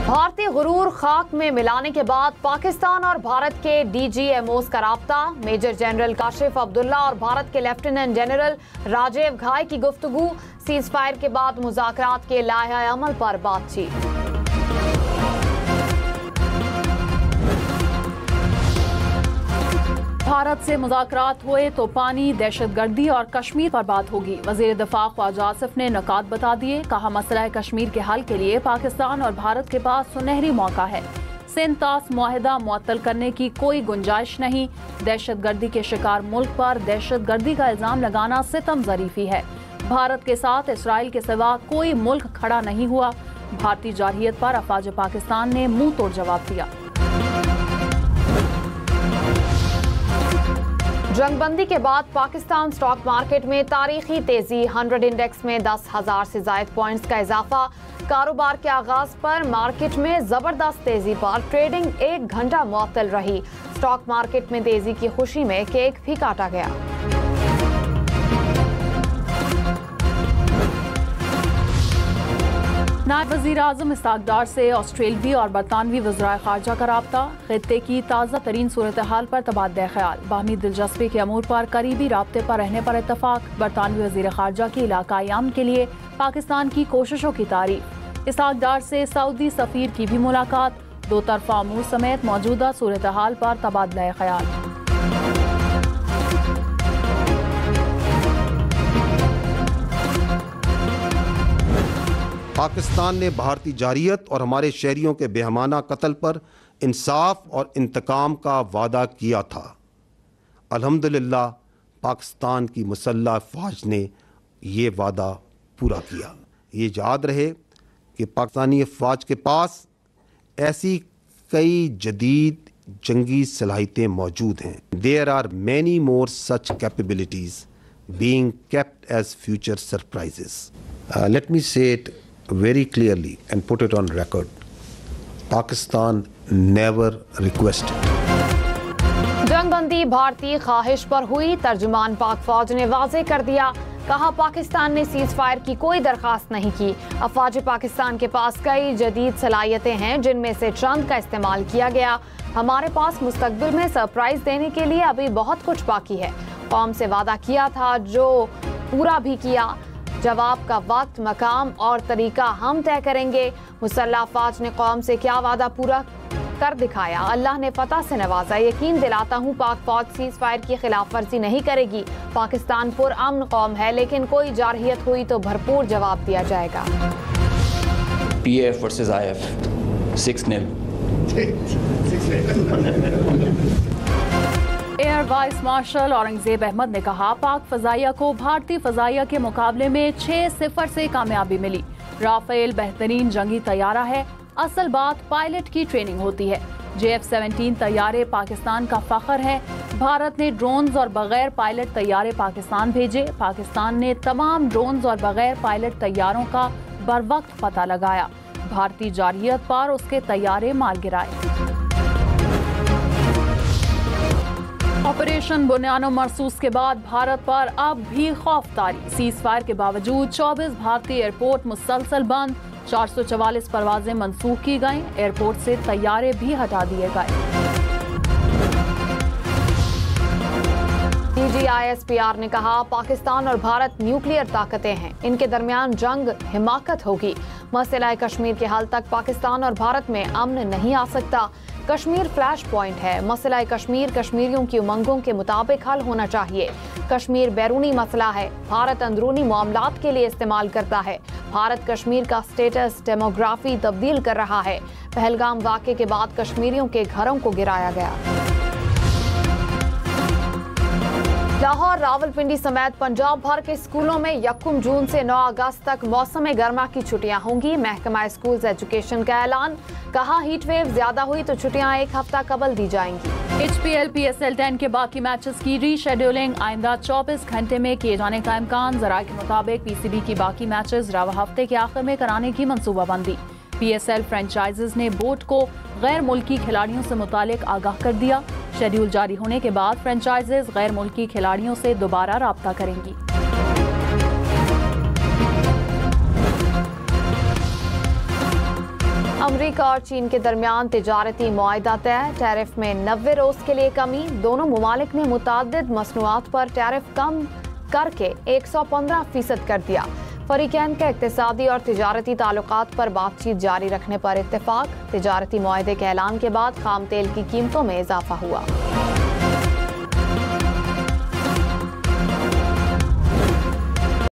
भारतीय गुरूर खाक में मिलाने के बाद पाकिस्तान और भारत के DGMOs का राब्ता। मेजर जनरल काशिफ अब्दुल्ला और भारत के लेफ्टिनेंट जनरल राजीव घाई की गुफ्तगू। सीज फायर के बाद मुज़ाकरात के लाहे अमल पर बातचीत। भारत से मुज़ाकरात हुए तो पानी, दहशतगर्दी और कश्मीर पर बात होगी। वज़ीर दिफा ख्वाजा आसिफ ने नुकात बता दिए। कहा, मसला कश्मीर के हल के लिए पाकिस्तान और भारत के पास सुनहरी मौका है। सिंध तास मुआहिदा मुअत्तल करने की कोई गुंजाइश नहीं। दहशतगर्दी के शिकार मुल्क पर दहशतगर्दी का इल्जाम लगाना सितम ज़रीफी है। भारत के साथ इसराइल के सिवा कोई मुल्क खड़ा नहीं हुआ। भारतीय जारहियत पर अफवाज पाकिस्तान ने मुंह तोड़ जवाब दिया। जंगबंदी के बाद पाकिस्तान स्टॉक मार्केट में तारीखी तेजी। 100 इंडेक्स में 10,000 से जायद पॉइंट्स का इजाफा। कारोबार के आगाज पर मार्केट में जबरदस्त तेजी पर ट्रेडिंग 1 घंटा मुअत्तल रही। स्टॉक मार्केट में तेजी की खुशी में केक भी काटा गया। नायब वज़ीर आज़म इसहाक डार से ऑस्ट्रेलवी और बरतानवी वज़राए ख़ारजा का राब्ता। ख़ित्ते की ताज़ा तरीन सूरत हाल पर तबादला ख्याल। बाहमी दिलचस्पी के अमूर पर करीबी राब्ते पर रहने पर इत्तफ़ाक़। बरतानवी वज़ीर ख़ारजा की इलाकाई अमन के लिए पाकिस्तान की कोशिशों की तारीफ। इसहाक डार से सऊदी सफ़ीर की भी मुलाकात। दो तरफ़ा अमूर समेत मौजूदा सूरत हाल पर तबादला ख्याल। पाकिस्तान ने भारतीय जारहियत और हमारे शहरियों के बेहमाना कत्ल पर इंसाफ और इंतकाम का वादा किया था। अल्हम्दुलिल्लाह पाकिस्तान की मुसल्लह फ़ौज ने ये वादा पूरा किया। ये याद रहे कि पाकिस्तानी फ़ौज के पास ऐसी कई जदीद जंगी सलाहियतें मौजूद हैं। There are many more such capabilities being kept as future surprises. Let me say it very clearly and put it on record. Pakistan never requested. जंगबंदी भारतीय ख्वाहिश पर हुई। तर्जुमान पाक फौज ने वाज़ेह कर दिया। कहा, पाकिस्तान ने सीज फायर की कोई दरखास्त नहीं की। अफवाज पाकिस्तान के पास कई जदीद सलाहियतें हैं जिनमें से चंद का इस्तेमाल किया गया। हमारे पास मुस्तकबिल में सरप्राइज देने के लिए अभी बहुत कुछ बाकी है। कौम से वादा किया था जो पूरा भी किया। जवाब का वक्त, मकाम और तरीका हम तय करेंगे। मुसल्लह फ़ौज ने कौम से क्या वादा पूरा कर दिखाया। अल्लाह ने फतह से नवाजा। यकीन दिलाता हूँ पाक फौज सीज फायर की खिलाफ वर्जी नहीं करेगी। पाकिस्तान पुरअमन कौम है, लेकिन कोई जारहियत हुई तो भरपूर जवाब दिया जाएगा। PAF versus IF 6-0। Air vice marshal Aurangzeb Ahmed ने कहा, पाक फजाइया को भारतीय फजाइया के मुकाबले में 6-0 से कामयाबी मिली। राफेल बेहतरीन जंगी तैयारा है। असल बात पायलट की ट्रेनिंग होती है। JF-17 तैयारे पाकिस्तान का फख्र है। भारत ने ड्रोन्स और बगैर पायलट तैयारे पाकिस्तान भेजे। पाकिस्तान ने तमाम ड्रोन्स और बगैर पायलट तैयारों का बरवक्त पता लगाया। भारतीय जारहियत पर उसके तैयारे मार गिराए। ऑपरेशन बुनियानो मरसूस के बाद भारत पर अब भी खौफ तारी। सीज फायर के बावजूद 24 भारतीय एयरपोर्ट मुसलसल बंद। 444 परवाजें मंसूख की गईं। एयरपोर्ट से तैयारे भी हटा दिए गए। DGISPR ने कहा, पाकिस्तान और भारत न्यूक्लियर ताकतें हैं। इनके दरमियान जंग हिमाकत होगी। मसला कश्मीर के हल तक पाकिस्तान और भारत में अमन नहीं आ सकता। कश्मीर फ्लैश पॉइंट है। मसला कश्मीर कश्मीरियों की उमंगों के मुताबिक हल होना चाहिए। कश्मीर बैरूनी मसला है। भारत अंदरूनी मामलात के लिए इस्तेमाल करता है। भारत कश्मीर का स्टेटस, डेमोग्राफी तब्दील कर रहा है। पहलगाम वाक़े के बाद कश्मीरियों के घरों को गिराया गया। लाहौर, रावलपिंडी समेत पंजाब भर के स्कूलों में 1 जून से 9 अगस्त तक मौसम गर्मा की छुट्टियां होंगी। महकमा स्कूल्स एजुकेशन का ऐलान। कहा, हीट वेव ज्यादा हुई तो छुट्टियां 1 हफ्ता कबल दी जाएंगी। HPL PSL 10 के बाकी मैचेस की रीशेड्यूलिंग आइंदा 24 घंटे में किए जाने का इम्कान। जराये के मुताबिक PCB की बाकी मैचेस रवा हफ्ते के आखिर में कराने की मनसूबाबंदी। PSL फ्रेंचाइजीज ने बोर्ड को गैर मुल्की खिलाड़ियों से मुतालिक आगाह कर दिया। शेड्यूल जारी होने के बाद फ्रेंचाइजीज गैर मुल्की खिलाड़ियों से दोबारा राब्ता करेंगी। अमरीका अमेरिका और चीन के दरमियान तिजारती मुआहदा तय, टैरिफ में 90 रोज के लिए कमी। दोनों मुमालिक ने मुताद्दिद मसनूआत पर टैरिफ कम करके 115% कर दिया। फरीकैन का इक्तिसादी और तिजारती ताल्लुकात पर बातचीत जारी रखने पर इत्तेफाक। तिजारती मुआहदे के ऐलान के बाद खाम तेल की कीमतों में इजाफा हुआ।